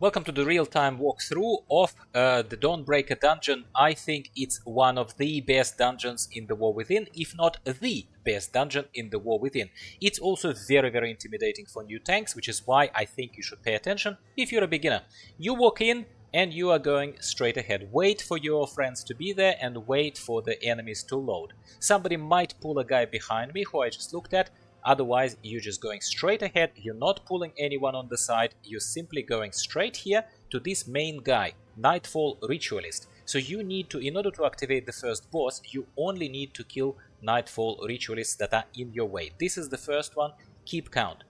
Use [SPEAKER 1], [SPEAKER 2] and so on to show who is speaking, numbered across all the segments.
[SPEAKER 1] Welcome to the real-time walkthrough of the Dawnbreaker Dungeon. I think it's one of the best dungeons in the War Within, if not the best dungeon in the War Within. It's also very intimidating for new tanks, which is why I think you should pay attention if you're a beginner. You walk in and you are going straight ahead. Wait for your friends to be there and wait for the enemies to load. Somebody might pull a guy behind me who I just looked at. Otherwise, you're just going straight ahead, you're not pulling anyone on the side, you're simply going straight here to this main guy, Nightfall Ritualist. So you need to, in order to activate the first boss, you only need to kill Nightfall Ritualists that are in your way. This is the first one, keep count.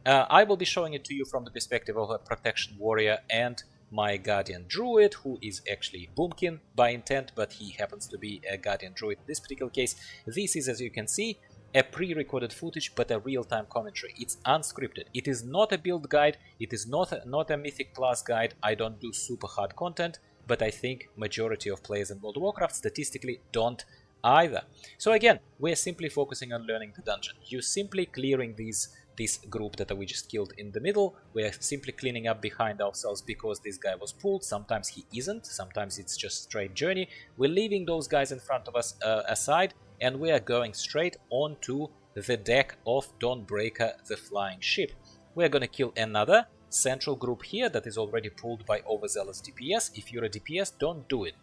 [SPEAKER 1] I will be showing it to you from the perspective of a Protection Warrior and my Guardian Druid, who is actually Boomkin by intent, but he happens to be a Guardian Druid in this particular case. This is, as you can see, a pre-recorded footage, but a real-time commentary. It's unscripted. It is not a build guide. It is not a Mythic Plus guide. I don't do super hard content, but I think majority of players in World of Warcraft statistically don't either. So again, we're simply focusing on learning the dungeon. You're simply clearing this group that we just killed in the middle. We're simply cleaning up behind ourselves because this guy was pulled. Sometimes he isn't. Sometimes it's just straight journey. We're leaving those guys in front of us aside, and we are going straight onto the deck of Dawnbreaker, the flying ship. We're going to kill another central group here that is already pulled by overzealous DPS. If you're a DPS, don't do it.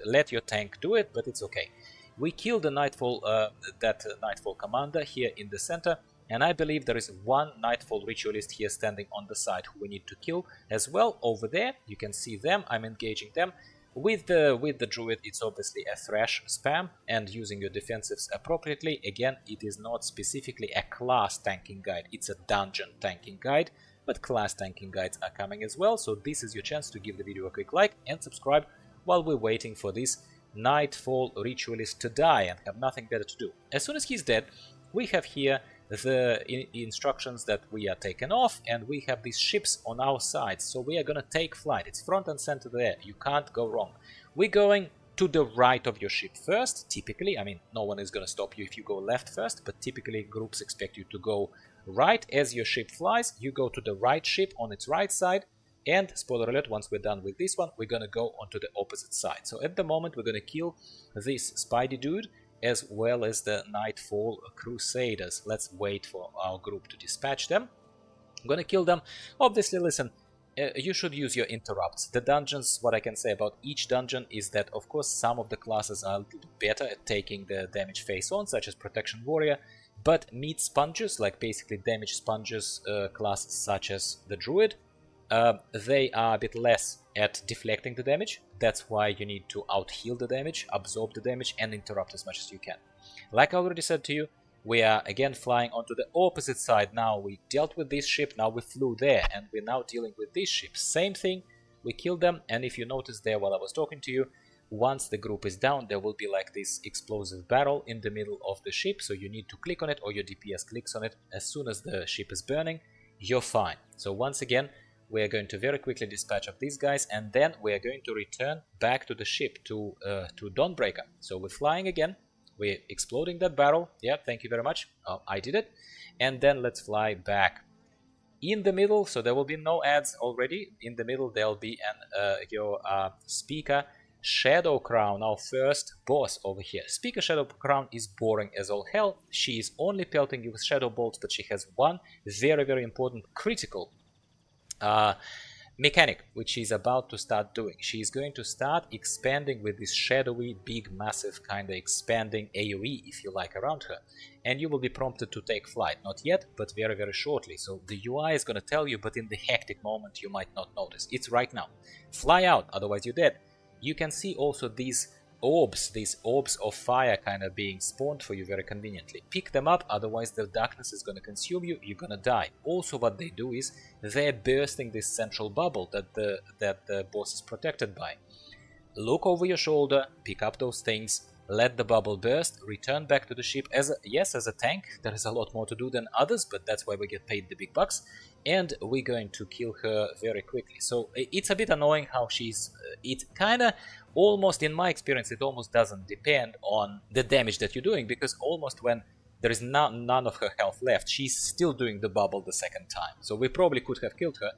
[SPEAKER 1] Let your tank do it, but it's okay. We kill the Nightfall, Nightfall commander here in the center, and I believe there is one Nightfall Ritualist here standing on the side who we need to kill as well. Over there, you can see them. I'm engaging them. With the Druid, it's obviously a thrash spam and using your defensives appropriately. Again, it is not specifically a class tanking guide, it's a dungeon tanking guide, but class tanking guides are coming as well, so this is your chance to give the video a quick like and subscribe while we're waiting for this Nightfall Ritualist to die and have nothing better to do. As soon as he's dead, we have here the instructions that we are taken off, and we have these ships on our side, so we are gonna take flight. It's front and center there, you can't go wrong. We're going to the right of your ship first, typically. I mean, no one is gonna stop you if you go left first, but typically groups expect you to go right. As your ship flies, you go to the right ship on its right side, and spoiler alert, once we're done with this one, we're gonna go onto the opposite side. So at the moment, we're gonna kill this Spidey dude, as well as the Nightfall Crusaders. Let's wait for our group to dispatch them. I'm gonna kill them. Obviously, listen, you should use your interrupts. The dungeons, what I can say about each dungeon is that, of course, some of the classes are a little bit better at taking the damage face on, such as Protection Warrior, but meat sponges, like basically damage sponges classes such as the Druid, they are a bit less at deflecting the damage. That's why you need to out-heal the damage, absorb the damage, and interrupt as much as you can. Like I already said to you, we are again flying onto the opposite side. Now we dealt with this ship, now we flew there, and we're now dealing with this ship. Same thing, we killed them, and if you noticed there while I was talking to you, once the group is down, there will be like this explosive barrel in the middle of the ship, so you need to click on it, or your DPS clicks on it. As soon as the ship is burning, you're fine. So once again, we are going to very quickly dispatch of these guys, and then we are going to return back to the ship, to Dawnbreaker. So we're flying again, we're exploding that barrel. Yeah, thank you very much. I did it. And then let's fly back. In the middle, so there will be no ads already. In the middle, there'll be your Speaker Shadow Crown, our first boss over here. Speaker Shadow Crown is boring as all hell. She is only pelting you with shadow bolts, but she has one very important critical mechanic, which she's about to start doing. She's going to start expanding with this shadowy, big, massive, kind of expanding AoE, if you like, around her. And you will be prompted to take flight. Not yet, but very shortly. So the UI is going to tell you, but in the hectic moment you might not notice. It's right now. Fly out, otherwise you're dead. You can see also these orbs of fire kind of being spawned for you very conveniently. Pick them up, otherwise the darkness is going to consume you, you're going to die. Also what they do is they're bursting this central bubble that the boss is protected by. Look over your shoulder, pick up those things, let the bubble burst, return back to the ship. As a tank, there is a lot more to do than others, but that's why we get paid the big bucks, and we're going to kill her very quickly. So it's a bit annoying how she's... it kind of almost, in my experience, it almost doesn't depend on the damage that you're doing, because almost when there is none of her health left, she's still doing the bubble the second time. So we probably could have killed her,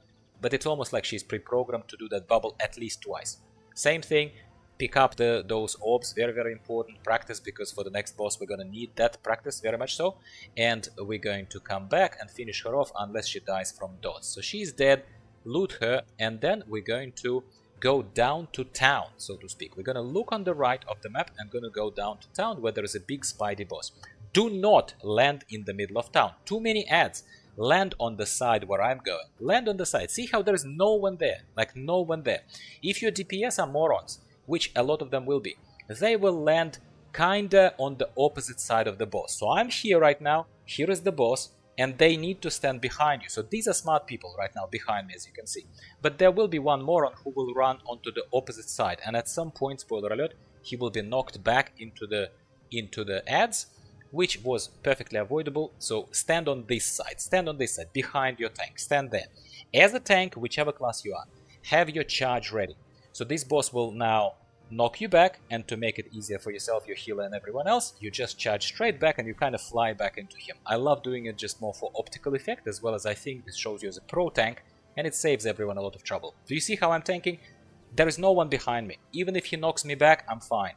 [SPEAKER 1] but it's almost like she's pre-programmed to do that bubble at least twice. Same thing, pick up those orbs, very, very important practice, because for the next boss we're gonna need that practice very much so, and we're going to come back and finish her off unless she dies from dots. So she's dead, loot her, and then we're going to go down to town, so to speak. We're gonna look on the right of the map and gonna go down to town where there is a big Spidey boss. Do not land in the middle of town. Too many ads. Land on the side where I'm going. Land on the side. See how there is no one there. Like no one there. If your DPS are morons, which a lot of them will be, they will land kinda on the opposite side of the boss. So I'm here right now. Here is the boss. And they need to stand behind you. So these are smart people right now behind me, as you can see. But there will be one moron who will run onto the opposite side. And at some point, spoiler alert, he will be knocked back into the ads, which was perfectly avoidable. So stand on this side, behind your tank, stand there. As a tank, whichever class you are, have your charge ready. So this boss will now knock you back, and to make it easier for yourself, your healer and everyone else, you just charge straight back and you kind of fly back into him. I love doing it just more for optical effect, as well as I think this shows you as a pro tank, and it saves everyone a lot of trouble. Do you see how I'm tanking? There is no one behind me. Even if he knocks me back, I'm fine.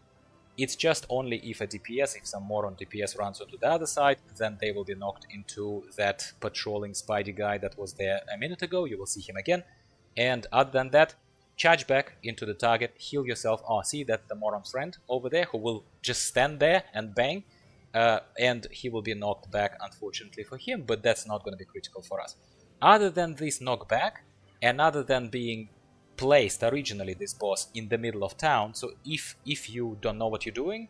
[SPEAKER 1] It's just only if a DPS, if some moron DPS runs onto the other side, then they will be knocked into that patrolling Spidey guy that was there a minute ago. You will see him again. And other than that, charge back into the target, heal yourself. Oh, see, that's the moron friend over there who will just stand there and bang. And he will be knocked back, unfortunately for him, but that's not going to be critical for us. Other than this knockback, and other than being placed originally, this boss, in the middle of town, so if you don't know what you're doing,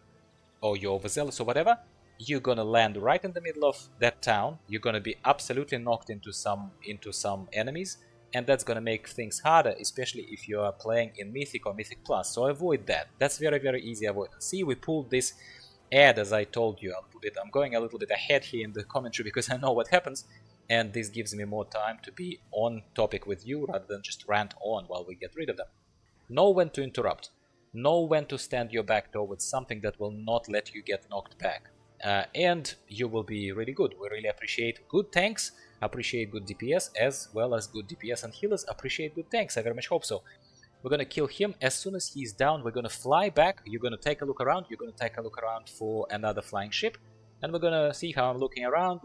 [SPEAKER 1] or you're overzealous or whatever, you're gonna land right in the middle of that town. You're gonna be absolutely knocked into some enemies, and that's gonna make things harder, especially if you are playing in Mythic or Mythic Plus. So avoid that. That's very, very easy avoidance. See, we pulled this ad, as I told you a little bit. I'm going a little bit ahead here in the commentary because I know what happens. And this gives me more time to be on topic with you rather than just rant on while we get rid of them. Know when to interrupt. Know when to stand your back towards something that will not let you get knocked back. And you will be really good. We really appreciate good tanks, appreciate good DPS, as well as good DPS and healers appreciate good tanks. I very much hope so. We're going to kill him. As soon as he's down, we're going to fly back. You're going to take a look around. You're going to take a look around for another flying ship. And we're going to see how I'm looking around.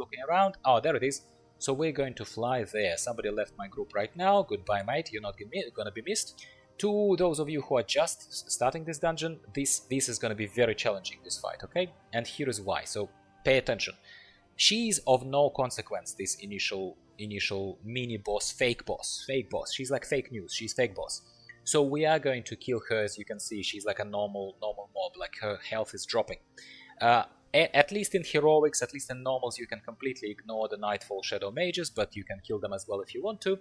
[SPEAKER 1] Oh, there it is. So we're going to fly there. Somebody left my group right now. Goodbye, mate. You're not going to be missed. To those of you who are just starting this dungeon, this is going to be very challenging, this fight, okay? And here is why. So pay attention. She's of no consequence, this initial mini boss, fake boss. She's like fake news. She's fake boss. So we are going to kill her. As you can see, she's like a normal mob. Like her health is dropping. At least in heroics, at least in normals, you can completely ignore the Nightfall Shadow Mages, but you can kill them as well if you want to.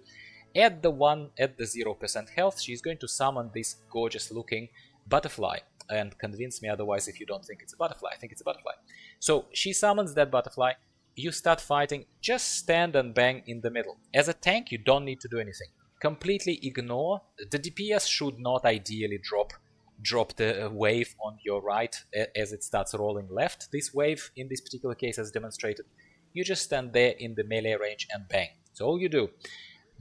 [SPEAKER 1] At the 0% health, she's going to summon this gorgeous looking butterfly, and convince me otherwise if you don't think it's a butterfly. I think it's a butterfly. So she summons that butterfly, you start fighting, just stand and bang in the middle. As a tank, you don't need to do anything. Completely ignore. The DPS should not ideally drop the wave on your right as it starts rolling left. This wave, in this particular case, as demonstrated, you just stand there in the melee range and bang. So all you do.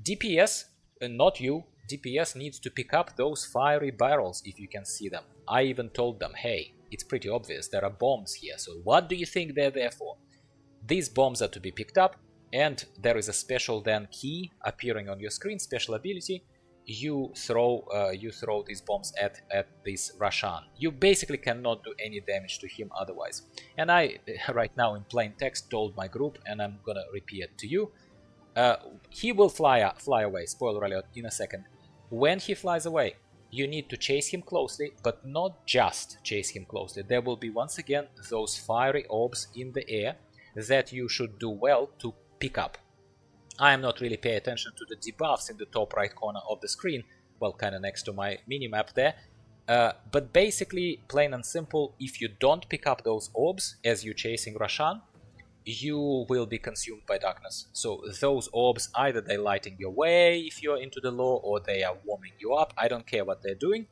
[SPEAKER 1] DPS, not you, DPS needs to pick up those fiery barrels if you can see them. I even told them, hey, it's pretty obvious, there are bombs here, so what do you think they're there for? These bombs are to be picked up, and there is a special then key appearing on your screen, special ability. You throw these bombs at this Rashan. You basically cannot do any damage to him otherwise. And I, right now in plain text, told my group, and I'm gonna repeat it to you. He will fly away, spoiler alert, in a second. When he flies away, you need to chase him closely, but not just chase him closely. There will be once again those fiery orbs in the air that you should do well to pick up. I am not really paying attention to the debuffs in the top right corner of the screen, well, kind of next to my minimap there. But basically, plain and simple, if you don't pick up those orbs as you're chasing Rashan, you will be consumed by darkness. So those orbs, either they're lighting your way if you're into the lore, or they are warming you up. I don't care what they're doing,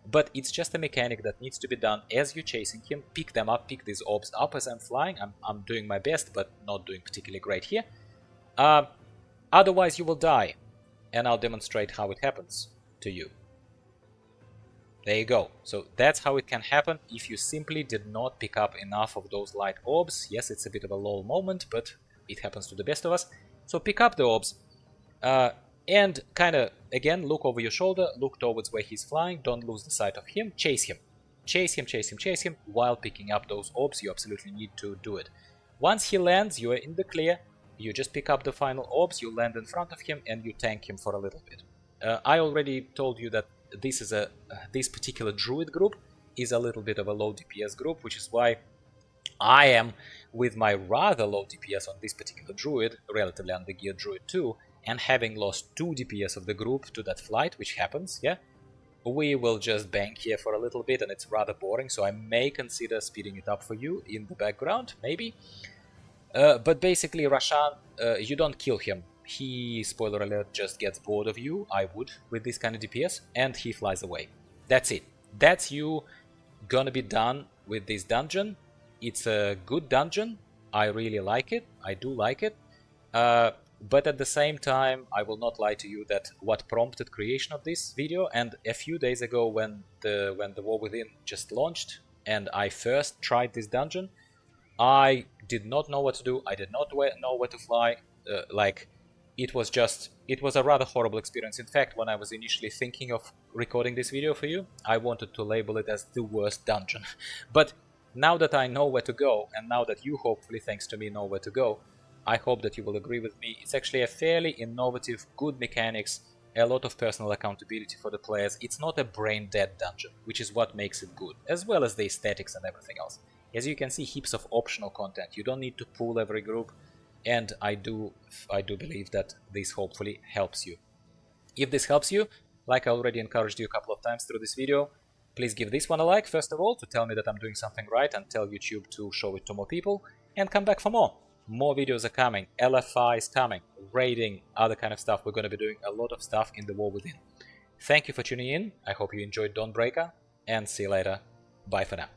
[SPEAKER 1] but it's just a mechanic that needs to be done as you're chasing him. Pick them up, pick these orbs up as I'm flying. I'm doing my best, but not doing particularly great here. Otherwise you will die. and I'll demonstrate how it happens to you. There you go. So that's how it can happen if you simply did not pick up enough of those light orbs. Yes, it's a bit of a lol moment, but it happens to the best of us. So pick up the orbs and kind of, again, look over your shoulder, look towards where he's flying, don't lose the sight of him, chase him. Chase him, chase him, chase him, while picking up those orbs. You absolutely need to do it. Once he lands, you are in the clear, you just pick up the final orbs, you land in front of him, and you tank him for a little bit. I already told you that this particular Druid group is a little bit of a low DPS group, which is why I am with my rather low DPS on this particular Druid, relatively undergeared Druid too, and having lost 2 DPS of the group to that flight, which happens, yeah, we will just bank here for a little bit, and it's rather boring, so I may consider speeding it up for you in the background, maybe. But basically, Rashan, you don't kill him. He, spoiler alert, just gets bored of you, I would, with this kind of DPS, and he flies away. That's it. That's you gonna be done with this dungeon. It's a good dungeon. I really like it. I do like it. But at the same time, I will not lie to you that what prompted creation of this video, and a few days ago when the War Within just launched, and I first tried this dungeon, I did not know what to do. I did not know where to fly. It was a rather horrible experience. In fact, when I was initially thinking of recording this video for you, I wanted to label it as the worst dungeon. But now that I know where to go, and now that you hopefully, thanks to me, know where to go, I hope that you will agree with me. It's actually a fairly innovative, good mechanics, a lot of personal accountability for the players. It's not a brain-dead dungeon, which is what makes it good, as well as the aesthetics and everything else. As you can see, heaps of optional content. You don't need to pull every group, and I do believe that this hopefully helps you. If this helps you, like I already encouraged you a couple of times through this video, please give this one a like, first of all, to tell me that I'm doing something right and tell YouTube to show it to more people, and come back for more. More videos are coming, LFI is coming, raiding, other kind of stuff. We're going to be doing a lot of stuff in the War Within. Thank you for tuning in, I hope you enjoyed Dawnbreaker, and see you later. Bye for now.